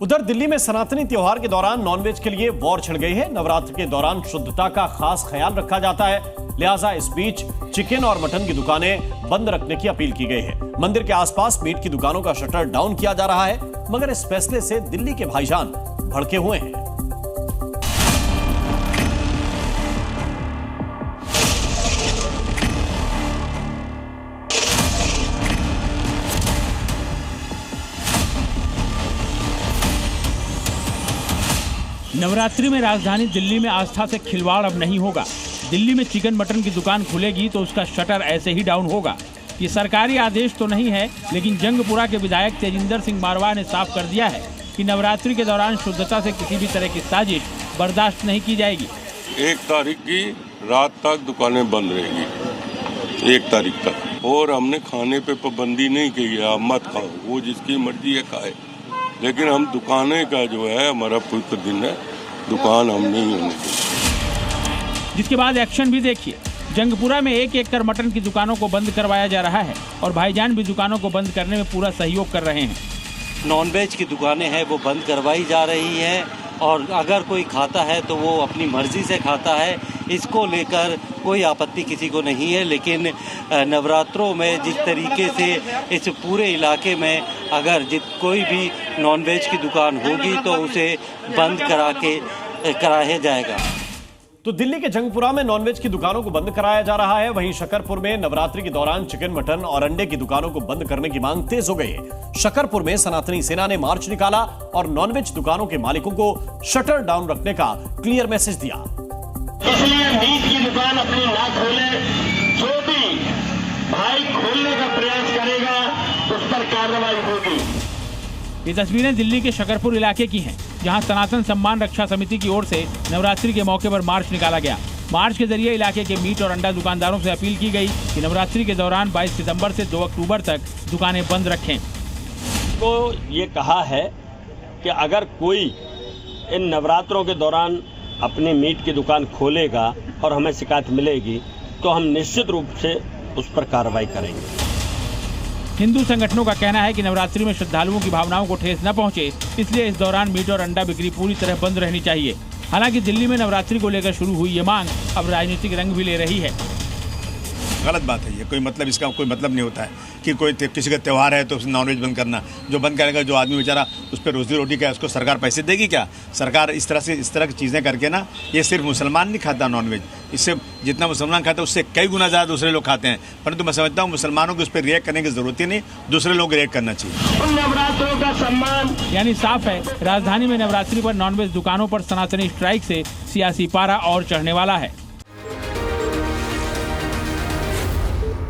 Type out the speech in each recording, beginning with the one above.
उधर दिल्ली में सनातनी त्योहार के दौरान नॉनवेज के लिए वॉर छिड़ गई है। नवरात्र के दौरान शुद्धता का खास ख्याल रखा जाता है, लिहाजा इस बीच चिकन और मटन की दुकानें बंद रखने की अपील की गई है। मंदिर के आसपास मीट की दुकानों का शटर डाउन किया जा रहा है, मगर इस फैसले से दिल्ली के भाईजान भड़के हुए हैं। नवरात्रि में राजधानी दिल्ली में आस्था से खिलवाड़ अब नहीं होगा। दिल्ली में चिकन मटन की दुकान खुलेगी तो उसका शटर ऐसे ही डाउन होगा। ये सरकारी आदेश तो नहीं है, लेकिन जंगपुरा के विधायक तेजिंदर सिंह मारवाह ने साफ कर दिया है कि नवरात्रि के दौरान शुद्धता से किसी भी तरह की साजिश बर्दाश्त नहीं की जाएगी। 1 तारीख की रात तक दुकानें बंद रहेगी, 1 तारीख तक। और हमने खाने पे पाबंदी नहीं की है, आप मत खाओ, वो जिसकी मर्जी है खाए, लेकिन हम दुकानें का जो है हमारा पवित्र दिन है, दुकान हम नहीं होने देंगे। जिसके बाद एक्शन भी देखिए। जंगपुरा में 1 एकड़ मटन की दुकानों को बंद करवाया जा रहा है और भाईजान भी दुकानों को बंद करने में पूरा सहयोग कर रहे हैं। नॉनवेज की दुकानें हैं वो बंद करवाई जा रही हैं और अगर कोई खाता है तो वो अपनी मर्जी से खाता है, इसको लेकर कोई आपत्ति किसी को नहीं है। लेकिन नवरात्रों में जिस तरीके से इस पूरे इलाके में अगर कोई भी नॉनवेज की दुकान होगी तो उसे बंद कराया जाएगा। तो दिल्ली के जंगपुरा में नॉनवेज की दुकानों को बंद कराया जा रहा है, वहीं शकरपुर में नवरात्रि के दौरान चिकन मटन और अंडे की दुकानों को बंद करने की मांग तेज हो गई है। शकरपुर में सनातनी सेना ने मार्च निकाला और नॉनवेज दुकानों के मालिकों को शटर डाउन रखने का क्लियर मैसेज दिया। इसलिए मीट की दुकान अपनी ना खोले, जो भी भाई खोलने का प्रयास करेगा उस पर कार्रवाई होगी। ये तस्वीरें दिल्ली के शकरपुर इलाके की हैं, जहां सनातन सम्मान रक्षा समिति की ओर से नवरात्रि के मौके पर मार्च निकाला गया। मार्च के जरिए इलाके के मीट और अंडा दुकानदारों से अपील की गई कि नवरात्रि के दौरान 22 सितंबर से 2 अक्टूबर तक दुकानें बंद रखें। तो ये कहा है कि अगर कोई इन नवरात्रों के दौरान अपनी मीट की दुकान खोलेगा और हमें शिकायत मिलेगी तो हम निश्चित रूप से उस पर कार्रवाई करेंगे। हिंदू संगठनों का कहना है कि नवरात्रि में श्रद्धालुओं की भावनाओं को ठेस न पहुंचे, इसलिए इस दौरान मीट और अंडा बिक्री पूरी तरह बंद रहनी चाहिए। हालांकि दिल्ली में नवरात्रि को लेकर शुरू हुई ये मांग अब राजनीतिक रंग भी ले रही है। गलत बात है ये, कोई मतलब इसका कोई मतलब नहीं होता है कि कोई किसी का त्यौहार है तो नॉनवेज बंद करना। जो बंद करेगा, जो आदमी बेचारा उस पर रोजी रोटी का, उसको सरकार पैसे देगी क्या? सरकार इस तरह की चीज़ें करके ना, ये सिर्फ मुसलमान नहीं खाता नॉनवेज, इससे जितना मुसलमान खाता है उससे कई गुना ज़्यादा दूसरे लोग खाते हैं। परंतु मैं समझता हूँ मुसलमानों को उस पर रिएक्ट करने की जरूरत ही नहीं, दूसरे लोग रिएक्ट करना चाहिए। नवरात्रों का सम्मान यानी साफ है, राजधानी में नवरात्रि पर नॉनवेज दुकानों पर सनातनी स्ट्राइक से सियासी पारा और चढ़ने वाला है।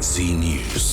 Zee News.